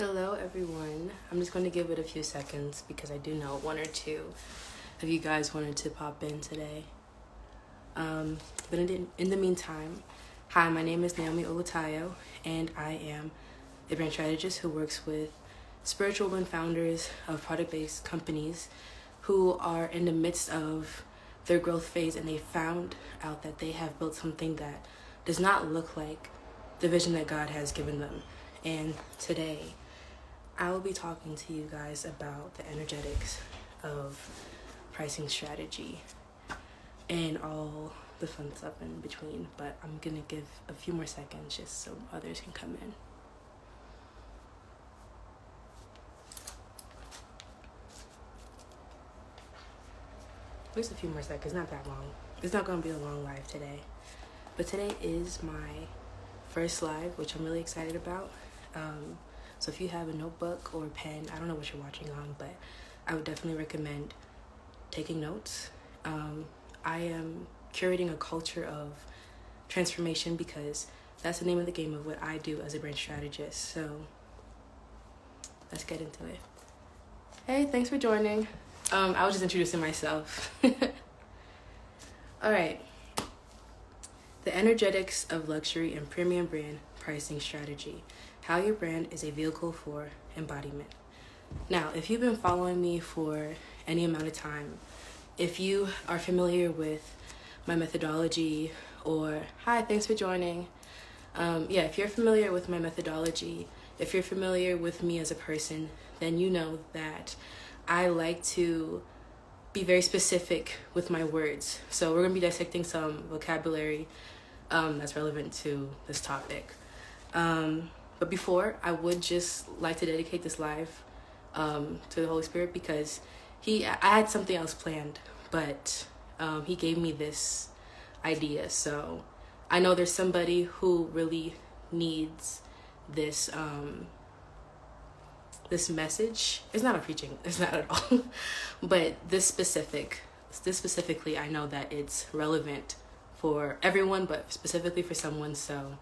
Hello everyone. I'm just going to give it a few seconds because I do know one or two of you guys wanted to pop in today. But in the meantime, hi, my name is Naomi Olutayo, and I am a brand strategist who works with spiritual women founders of product-based companies who are in the midst of their growth phase, and they found out that they have built something that does not look like the vision that God has given them. And today, I will be talking to you guys about the energetics of pricing strategy and all the fun stuff in between. But I'm going to give a few more seconds just so others can come in. Just a few more seconds, not that long. It's not going to be a long live today. But today is my first live, which I'm really excited about. So if you have a notebook or a pen, I don't know what you're watching on, but I would definitely recommend taking notes. I am curating a culture of transformation because that's the name of the game of what I do as a brand strategist. So let's get into it. Hey, thanks for joining. I was just introducing myself. All right. The energetics of luxury and premium brand pricing strategy. How your brand is a vehicle for embodiment. Now, if you've been following me for any amount of time, if you are familiar with my methodology, or hi, thanks for joining. If you're familiar with my methodology, if you're familiar with me as a person, then you know that I like to be very specific with my words. So we're going to be dissecting some vocabulary that's relevant to this topic. But before, I would just like to dedicate this live to the Holy Spirit because I had something else planned, but he gave me this idea. So I know there's somebody who really needs this this message. It's not a preaching, it's not at all. But this specifically, I know that it's relevant for everyone, but specifically for someone. So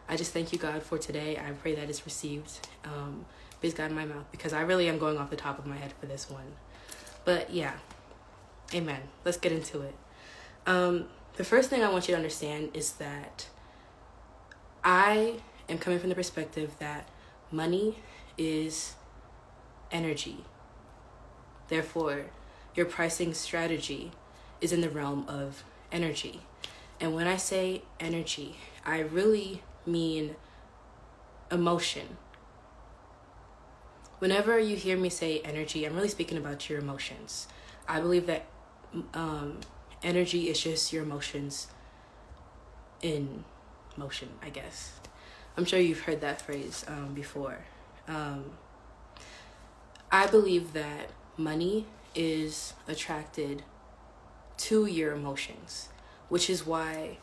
I just thank you, God, for today. I pray that it's received. Praise God in my mouth, because I really am going off the top of my head for this one. But yeah, amen. Let's get into it. The first thing I want you to understand is that I am coming from the perspective that money is energy. Therefore, your pricing strategy is in the realm of energy. And when I say energy, I really mean emotion. Whenever you hear me say energy, I'm really speaking about your emotions. I believe that energy is just your emotions in motion, I guess. I'm sure you've heard that phrase before. I believe that money is attracted to your emotions, which is why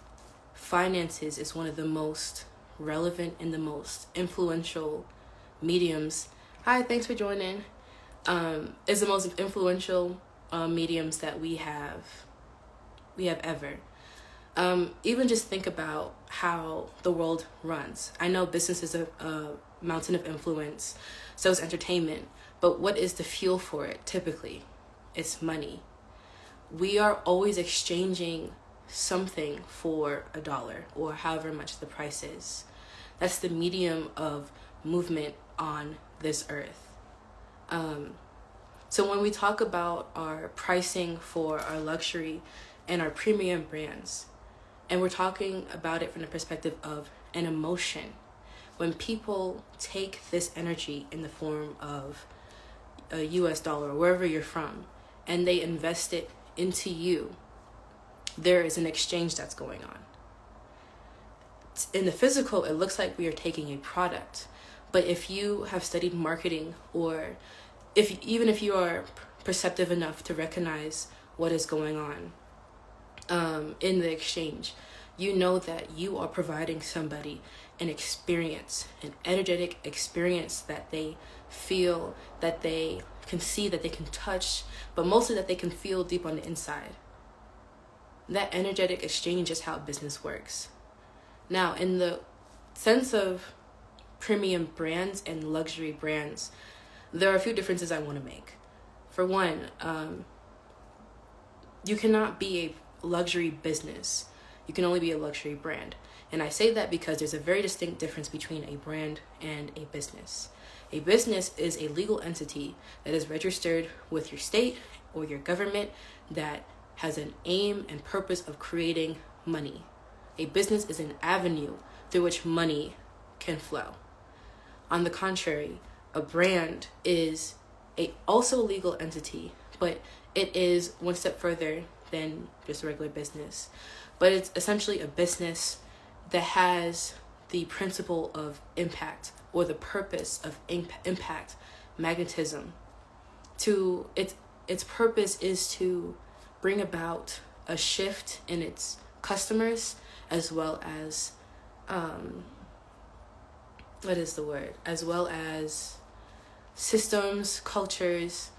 finances is one of the most relevant and the most influential mediums. Hi, thanks for joining. Is the most influential mediums that we have ever. Even just think about how the world runs. I know business is a mountain of influence, so is entertainment. But what is the fuel for it? Typically, it's money. We are always exchanging something for $1 or however much the price is. That's the medium of movement on this earth. So when we talk about our pricing for our luxury and our premium brands, and we're talking about it from the perspective of an emotion, when people take this energy in the form of a US dollar or wherever you're from, and they invest it into you, there is an exchange that's going on. In the physical, it looks like we are taking a product. But if you have studied marketing, or even if you are perceptive enough to recognize what is going on in the exchange, you know that you are providing somebody an experience, an energetic experience that they feel, that they can see, that they can touch, but mostly that they can feel deep on the inside. That energetic exchange is how business works. Now, in the sense of premium brands and luxury brands, there are a few differences I want to make. For one, you cannot be a luxury business. You can only be a luxury brand. And I say that because there's a very distinct difference between a brand and a business. A business is a legal entity that is registered with your state or your government that has an aim and purpose of creating money. A business is an avenue through which money can flow. On the contrary, a brand is also a legal entity, but it is one step further than just a regular business. But it's essentially a business that has the principle of impact, or the purpose of impact, magnetism. Its purpose is to bring about a shift in its customers, as well as as well as systems, cultures,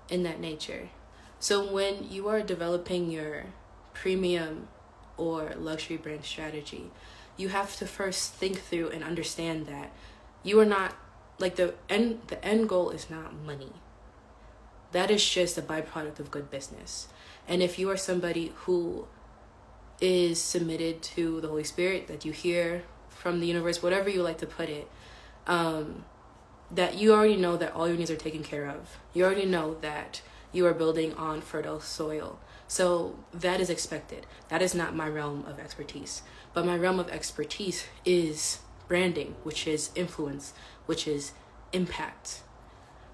in that nature. So when you are developing your premium or luxury brand strategy, you have to first think through and understand that you are not, like, the end goal is not money. That is just a byproduct of good business. And if you are somebody who is submitted to the Holy Spirit, that you hear from the universe, whatever you like to put it, that you already know that all your needs are taken care of. You already know that you are building on fertile soil. So that is expected. That is not my realm of expertise. But my realm of expertise is branding, which is influence, which is impact.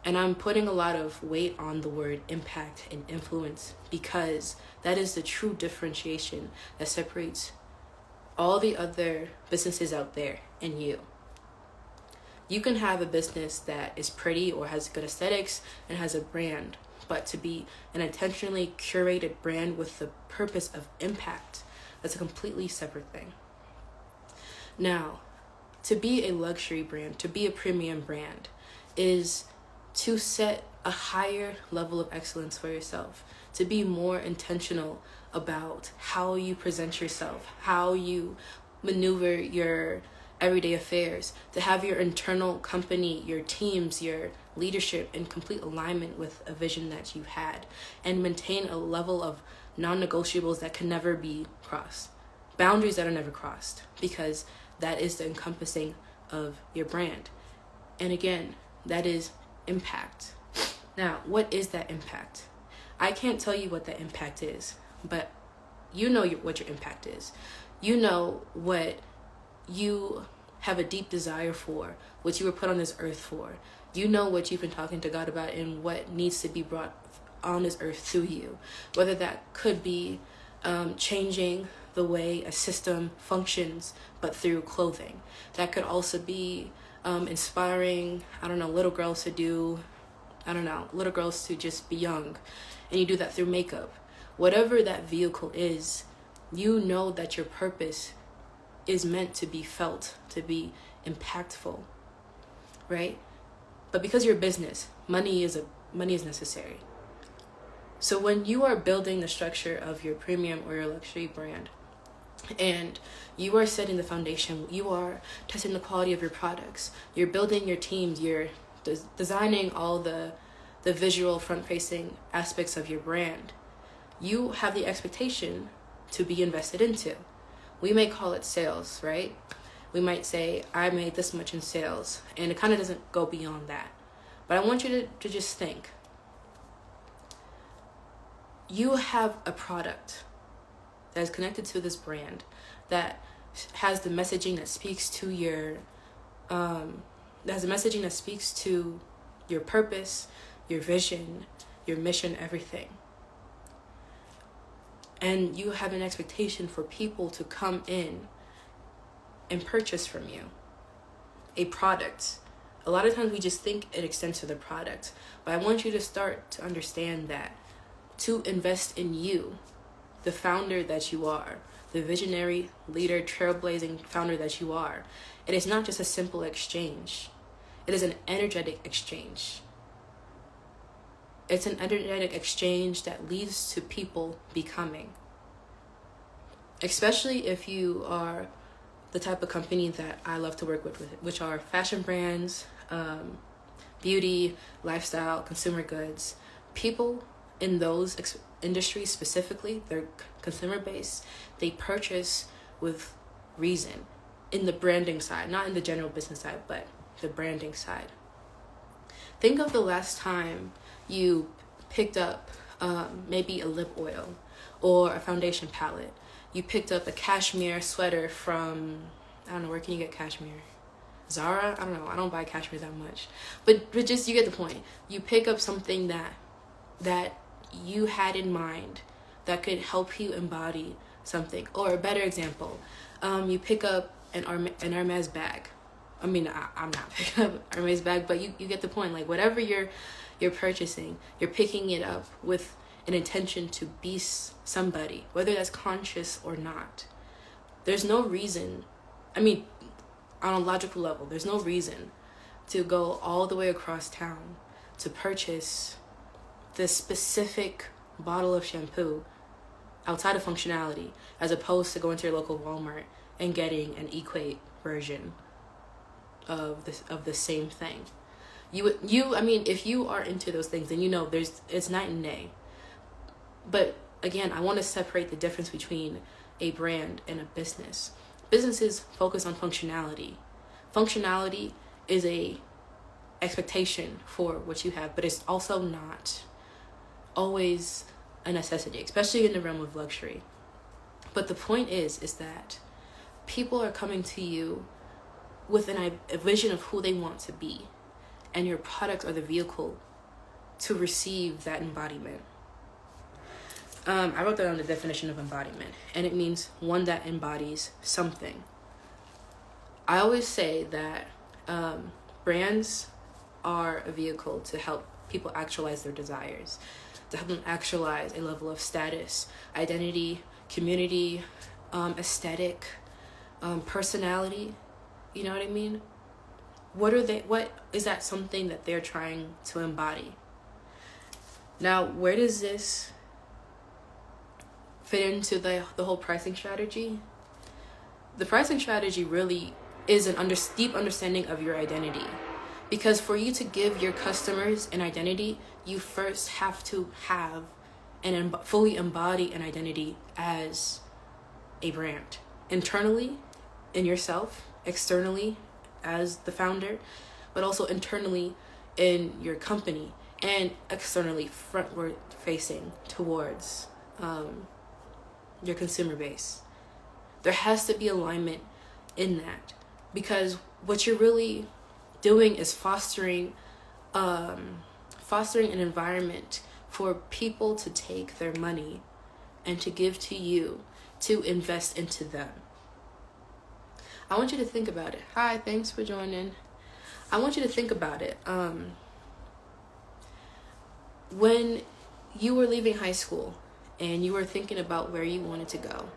And I'm putting a lot of weight on the word impact and influence because that is the true differentiation that separates all the other businesses out there and you. You can have a business that is pretty or has good aesthetics and has a brand, but to be an intentionally curated brand with the purpose of impact, that's a completely separate thing. Now, to be a luxury brand, to be a premium brand, is to set a higher level of excellence for yourself, to be more intentional about how you present yourself, how you maneuver your everyday affairs, to have your internal company, your teams, your leadership in complete alignment with a vision that you had, and maintain a level of non-negotiables that can never be crossed, boundaries that are never crossed, because that is the encompassing of your brand. And again, that is impact. Now, what is that impact? I can't tell you what that impact is, but you know what your impact is. You know what you have a deep desire for, what you were put on this earth for. You know what you've been talking to God about and what needs to be brought on this earth through you. Whether that could be changing the way a system functions, but through clothing. That could also be inspiring, little girls to just be young. And you do that through makeup. Whatever that vehicle is, you know that your purpose is meant to be felt, to be impactful, right? But because you're a business, money is necessary. So when you are building the structure of your premium or your luxury brand, and you are setting the foundation, you are testing the quality of your products, you're building your teams, you're designing all the visual front-facing aspects of your brand, you have the expectation to be invested into. We may call it sales, right? We might say, I made this much in sales, and it kind of doesn't go beyond that. But I want you to just think. You have a product that is connected to this brand, that has the messaging that speaks to your purpose, your vision, your mission, everything. And you have an expectation for people to come in and purchase from you a product. A lot of times we just think it extends to the product, but I want you to start to understand that to invest in you, the founder that you are, the visionary, leader, trailblazing founder that you are, it is not just a simple exchange. It is an energetic exchange. It's an energetic exchange that leads to people becoming. Especially if you are the type of company that I love to work with, which are fashion brands, beauty, lifestyle, consumer goods. People in those industries specifically, they're consumer based, they purchase with reason in the branding side, not in the general business side, but the branding side. Think of the last time you picked up maybe a lip oil or a foundation palette. You picked up a cashmere sweater from, I don't know, where can you get cashmere? Zara? I don't know. I don't buy cashmere that much. But just, you get the point. You pick up something that you had in mind that could help you embody something. Or a better example, you pick up an Hermes bag. I mean, I'm not picking up Hermes bag, but you get the point. Like, whatever you're purchasing, you're picking it up with an intention to be somebody, whether that's conscious or not. There's no reason, I mean, on a logical level, there's no reason to go all the way across town to purchase this specific bottle of shampoo outside of functionality, as opposed to going to your local Walmart and getting an equate version of the same thing. I mean, if you are into those things, then you know it's night and day. But again, I want to separate the difference between a brand and a business. Businesses focus on functionality. Functionality is a expectation for what you have, but it's also not always a necessity, especially in the realm of luxury. But the point is that people are coming to you with a vision of who they want to be, and your products are the vehicle to receive that embodiment. I wrote down the definition of embodiment, and it means one that embodies something. I always say that brands are a vehicle to help people actualize their desires, to help them actualize a level of status, identity, community, aesthetic, personality. You know what I mean? What is that something that they're trying to embody? Now, where does this fit into the whole pricing strategy? The pricing strategy really is a deep understanding of your identity. Because for you to give your customers an identity, you first have to have and fully embody an identity as a brand. Internally, in yourself, externally, as the founder, but also internally in your company, and externally frontward facing towards your consumer base. There has to be alignment in that, because what you're really doing is fostering an environment for people to take their money and to give to you, to invest into them. I want you to think about it. Hi, thanks for joining. I want you to think about it. When you were leaving high school and you were thinking about where you wanted to go,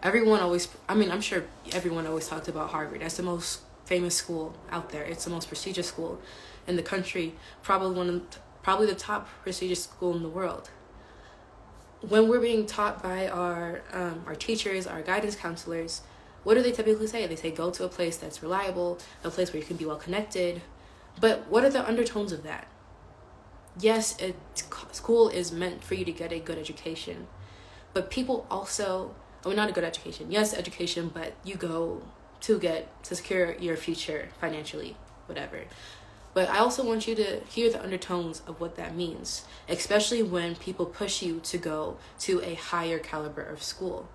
I'm sure everyone always talked about Harvard. That's the most famous school out there. It's the most prestigious school in the country, probably the top prestigious school in the world. When we're being taught by our teachers, our guidance counselors, what do they typically say? They say, go to a place that's reliable, a place where you can be well connected. But what are the undertones of that? Yes, school is meant for you to get a good education. But people also, not a good education. Yes, education, but you go to secure your future financially, whatever. But I also want you to hear the undertones of what that means, especially when people push you to go to a higher caliber of school.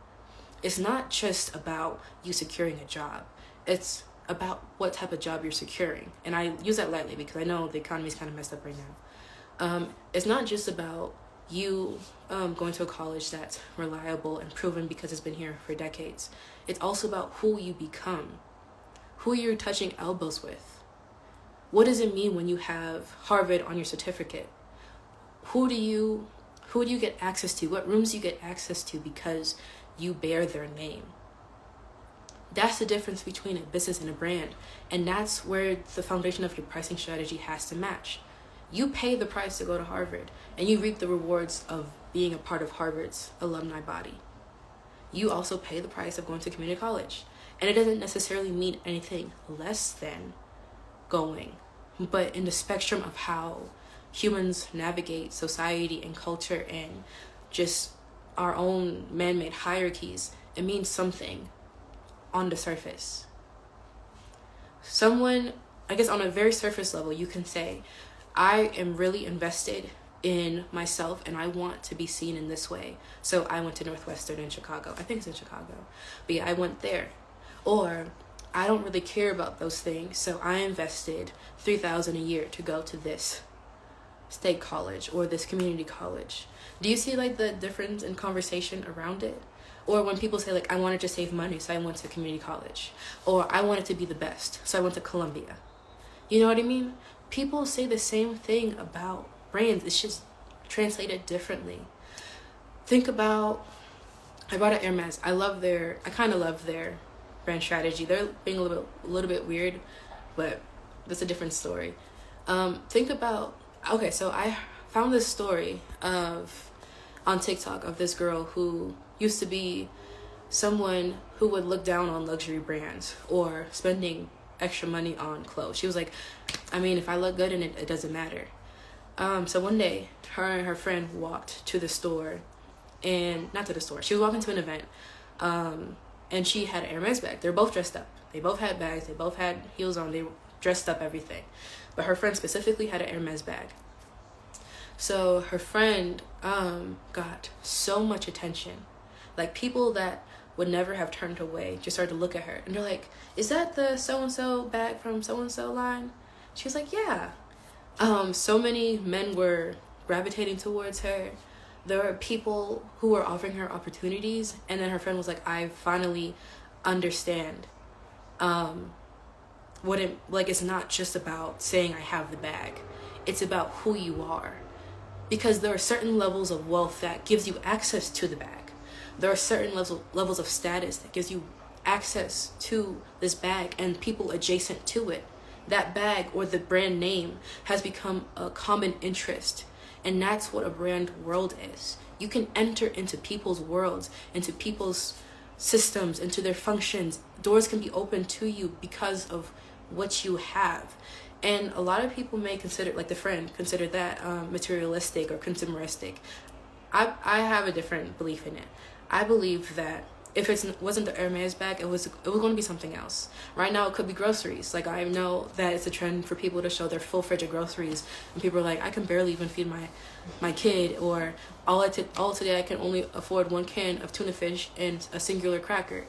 It's not just about you securing a job. It's about what type of job you're securing. And I use that lightly because I know the economy is kind of messed up right now. It's not just about you going to a college that's reliable and proven because it's been here for decades. It's also about who you become, who you're touching elbows with. What does it mean when you have Harvard on your certificate? Who do you get access to? What rooms do you get access to because you bear their name? That's the difference between a business and a brand. And that's where the foundation of your pricing strategy has to match. You pay the price to go to Harvard, and you reap the rewards of being a part of Harvard's alumni body. You also pay the price of going to community college, And it doesn't necessarily mean anything less than going, but in the spectrum of how humans navigate society and culture and just our own man-made hierarchies, it means something on the surface. Someone, I guess on a very surface level, you can say, I am really invested in myself and I want to be seen in this way. So I went to Northwestern in Chicago. I think it's in Chicago. But yeah, I went there. Or I don't really care about those things, so I invested $3,000 a year to go to this state college or this community college. Do you see like the difference in conversation around it? Or when people say like, I wanted to save money, so I went to community college. Or I wanted to be the best, so I went to Columbia. You know what I mean? People say the same thing about brands. It's just translated differently. Think about, I bought an Hermes. I kind of love their brand strategy. They're being a little bit weird, but that's a different story. Think about, okay, so I found this story on TikTok of this girl who used to be someone who would look down on luxury brands or spending extra money on clothes. She was like, I mean, if I look good in it, it doesn't matter. So one day, her and her friend walked to the store, and not to the store, she was walking to an event, and she had an Hermes bag. They're both dressed up. They both had bags. They both had heels on. They were dressed up, everything. But her friend specifically had an Hermes bag. So her friend got so much attention. Like, people that would never have turned away just started to look at her. And they're like, is that the so-and-so bag from so-and-so line? She was like, yeah. So many men were gravitating towards her. There were people who were offering her opportunities. And then her friend was like, I finally understand what it, like, it's not just about saying I have the bag. It's about who you are. Because there are certain levels of wealth that gives you access to the bag. There are certain levels of status that gives you access to this bag and people adjacent to it. That bag or the brand name has become a common interest. And that's what a brand world is. You can enter into people's worlds, into people's systems, into their functions. Doors can be opened to you because of what you have. And a lot of people may consider, like the friend, consider that materialistic or consumeristic. I have a different belief in it. I believe that if it wasn't the Hermes bag, it was going to be something else. Right now, it could be groceries. Like, I know that it's a trend for people to show their full fridge of groceries, and people are like, I can barely even feed my kid, or all today I can only afford 1 can of tuna fish and a singular cracker.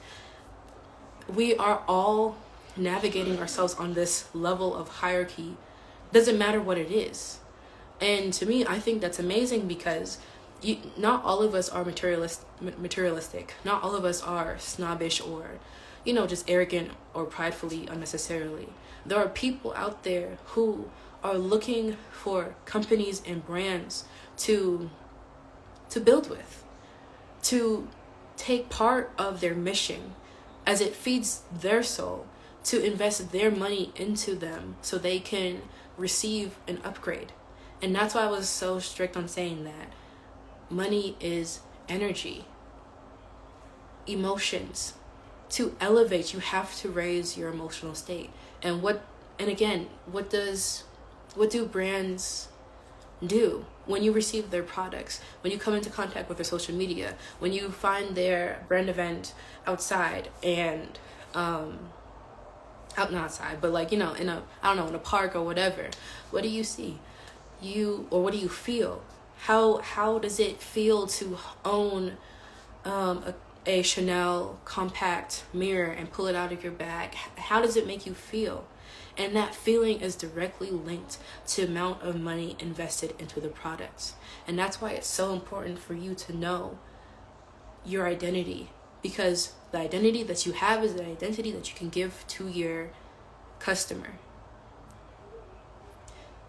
We are all navigating ourselves on this level of hierarchy. Doesn't matter what it is. And to me, I think that's amazing because not all of us are materialistic. Not all of us are snobbish or, just arrogant or pridefully unnecessarily. There are people out there who are looking for companies and brands to build with, to take part of their mission as it feeds their soul, to invest their money into them so they can receive an upgrade. And that's why I was so strict on saying that money is energy, emotions. To elevate, you have to raise your emotional state. And what do brands do when you receive their products, when you come into contact with their social media, when you find their brand event outside and not outside, but like, in a park or whatever, what do you see? What do you feel? How does it feel to own a Chanel compact mirror and pull it out of your bag? How does it make you feel? And that feeling is directly linked to the amount of money invested into the products. And that's why it's so important for you to know your identity, because the identity that you have is the identity that you can give to your customer.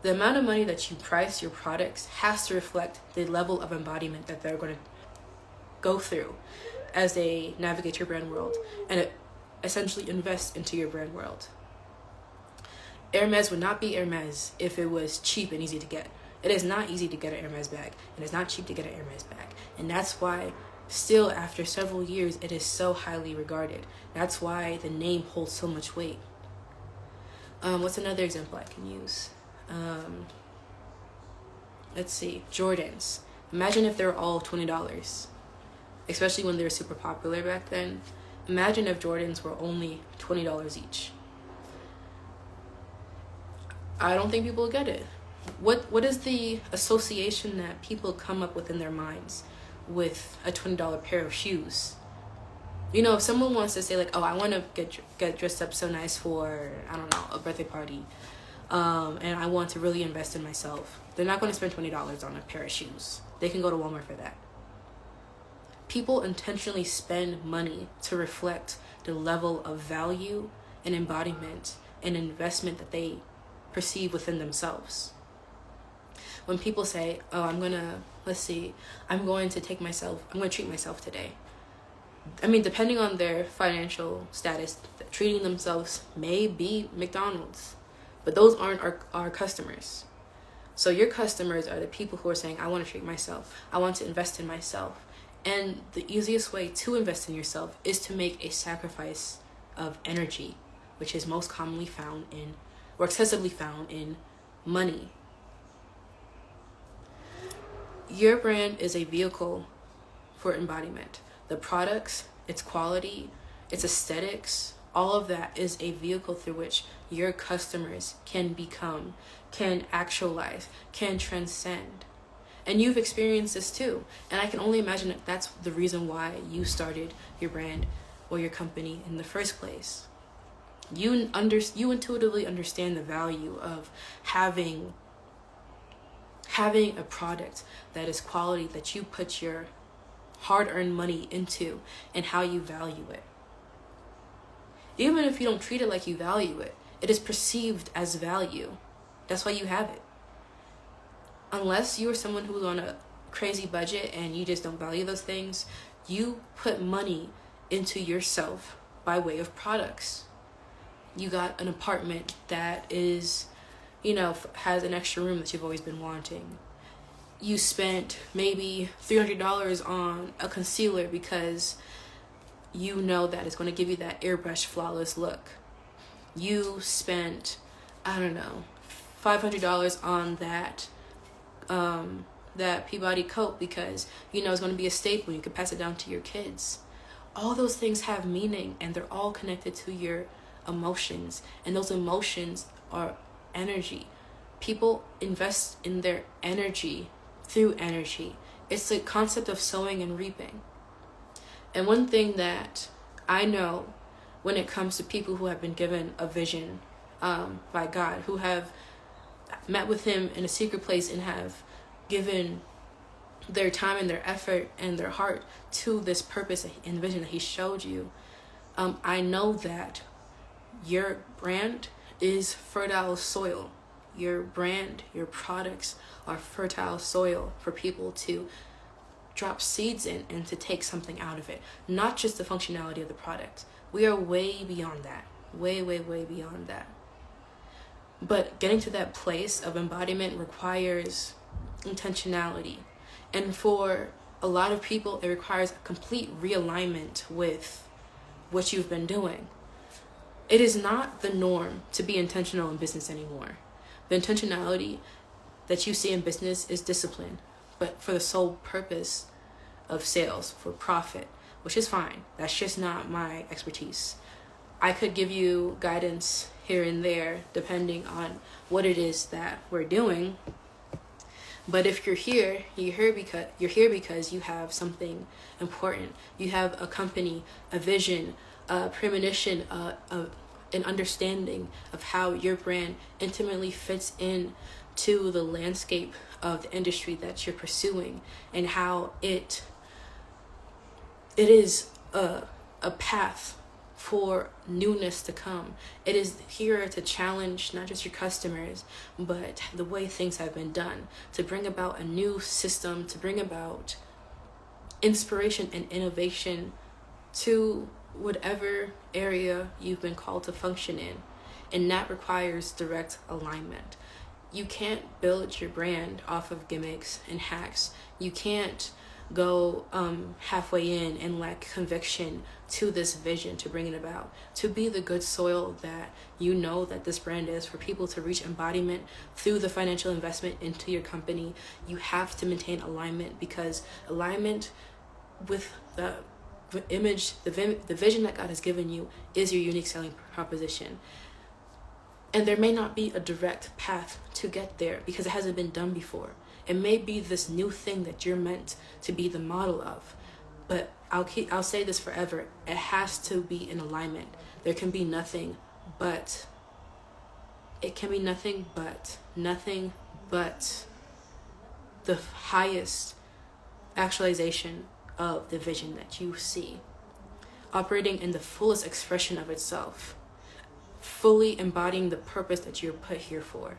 The amount of money that you price your products has to reflect the level of embodiment that they're going to go through as they navigate your brand world and essentially invest into your brand world. Hermes would not be Hermes if it was cheap and easy to get. It is not easy to get an Hermes bag, and it's not cheap to get an Hermes bag. And that's why still after several years, it is so highly regarded. That's why the name holds so much weight. What's another example I can use? Let's see, Jordans. Imagine if they're all $20, especially when they were super popular back then. Imagine if Jordans were only $20 each. I don't think people will get it. What is the association that people come up with in their minds with a $20 pair of shoes? You know, if someone wants to say like, oh, I want to get dressed up so nice for, I don't know, a birthday party, and I want to really invest in myself, they're not going to spend $20 on a pair of shoes. They can go to Walmart for that. People intentionally spend money to reflect the level of value and embodiment and investment that they perceive within themselves. When people say, oh, I'm going to treat myself today. I mean, depending on their financial status, treating themselves may be McDonald's, but those aren't our customers. So your customers are the people who are saying, I want to treat myself. I want to invest in myself. And the easiest way to invest in yourself is to make a sacrifice of energy, which is most commonly found in, or excessively found in, money. Your brand is a vehicle for embodiment. The products, its quality, its aesthetics, all of that is a vehicle through which your customers can become, can actualize, can transcend. And you've experienced this too. And I can only imagine that that's the reason why you started your brand or your company in the first place. You intuitively understand the value of having a product that is quality, that you put your hard-earned money into, and how you value it. Even if you don't treat it like you value it, it is perceived as value. That's why you have it. Unless you are someone who's on a crazy budget and you just don't value those things, you put money into yourself by way of products. You got an apartment that is, has an extra room that you've always been wanting. You spent maybe $300 on a concealer because you know that it's going to give you that airbrush flawless look. You spent, $500 on that Peabody coat because it's going to be a staple. You can pass it down to your kids. All those things have meaning, and they're all connected to your emotions, and those emotions are energy. People invest in their energy through energy. It's the concept of sowing and reaping. And one thing that I know when it comes to people who have been given a vision by God, who have met with him in a secret place and have given their time and their effort and their heart to this purpose and vision that he showed you, I know that your brand is fertile soil. Your brand, your products are fertile soil for people to drop seeds in and to take something out of it. Not just the functionality of the product. We are way beyond that. Way, way, way beyond that. But getting to that place of embodiment requires intentionality. And for a lot of people, it requires a complete realignment with what you've been doing. It is not the norm to be intentional in business anymore. The intentionality that you see in business is discipline, but for the sole purpose of sales, for profit, which is fine. That's just not my expertise. I could give you guidance here and there depending on what it is that we're doing. But if you're here because you have something important. You have a company, a vision, a premonition, an understanding of how your brand intimately fits in to the landscape of the industry that you're pursuing, and how it is a path for newness to come. It is here to challenge not just your customers, but the way things have been done, to bring about a new system, to bring about inspiration and innovation to whatever area you've been called to function in. And that requires direct alignment. You can't build your brand off of gimmicks and hacks. You can't go halfway in and lack conviction to this vision to bring it about, to be the good soil that you know that this brand is, for people to reach embodiment through the financial investment into your company. You have to maintain alignment, because alignment with the image, the vision that God has given you is your unique selling proposition. And there may not be a direct path to get there because it hasn't been done before. It may be this new thing that you're meant to be the model of. But I'll say this forever. It has to be in alignment. There can be nothing but the highest actualization of the vision that you see, operating in the fullest expression of itself, fully embodying the purpose that you're put here for.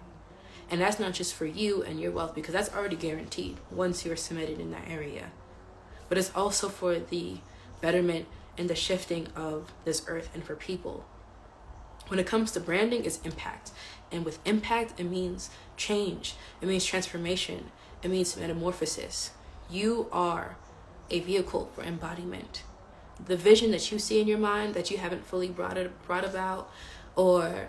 And that's not just for you and your wealth, because that's already guaranteed once you're submitted in that area. But it's also for the betterment and the shifting of this earth and for people. When it comes to branding, it's impact. And with impact, it means change. It means transformation. It means metamorphosis. You are a vehicle for embodiment. The vision that you see in your mind that you haven't fully brought about, or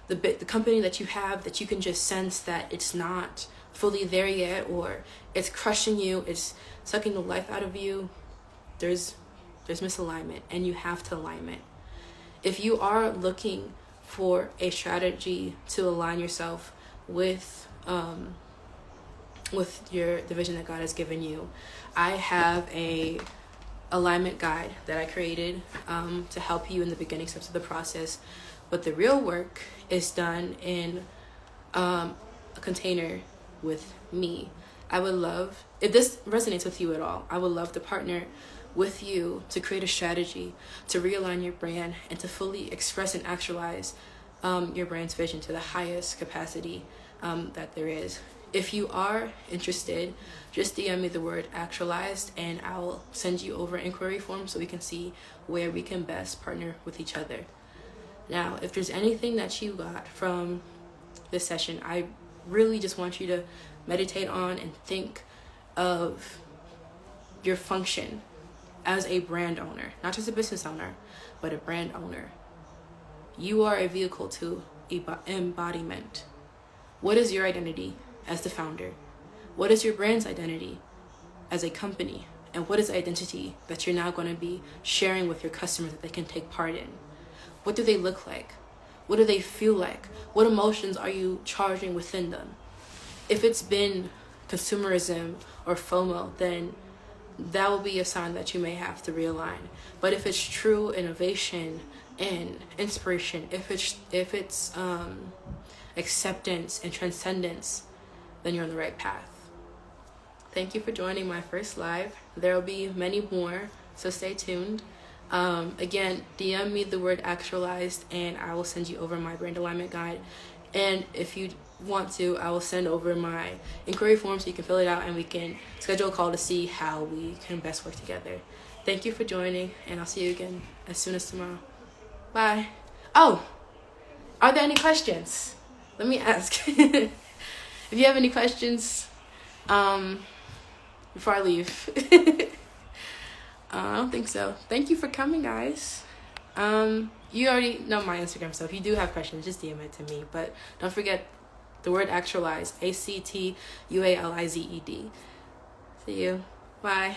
the company that you have that you can just sense that it's not fully there yet, or it's crushing you, it's sucking the life out of you, there's misalignment, and you have to alignment. If you are looking for a strategy to align yourself with the vision that God has given you, I have a alignment guide that I created to help you in the beginning steps of the process. But the real work is done in a container with me. I would love, if this resonates with you at all, I would love to partner with you to create a strategy to realign your brand and to fully express and actualize your brand's vision to the highest capacity that there is. If you are interested, just DM me the word actualized and I'll send you over an inquiry form so we can see where we can best partner with each other. Now, if there's anything that you got from this session, I really just want you to meditate on and think of your function as a brand owner, not just a business owner, but a brand owner. You are a vehicle to embodiment. What is your identity as the founder? What is your brand's identity as a company? And what is the identity that you're now going to be sharing with your customers that they can take part in? What do they look like? What do they feel like? What emotions are you charging within them? If it's been consumerism or FOMO, then that will be a sign that you may have to realign. But if it's true innovation and inspiration, if it's acceptance and transcendence, then you're on the right path. Thank you for joining my first live. There will be many more, so stay tuned. Again, DM me the word actualized and I will send you over my brand alignment guide. And if you want to, I will send over my inquiry form so you can fill it out and we can schedule a call to see how we can best work together. Thank you for joining, and I'll see you again as soon as tomorrow. Bye. Oh, are there any questions? Let me ask. If you have any questions, before I leave. I don't think so. Thank you for coming, guys. You already know my Instagram, so if you do have questions, just DM it to me. But don't forget the word actualized, ACTUALIZED. See you. Bye.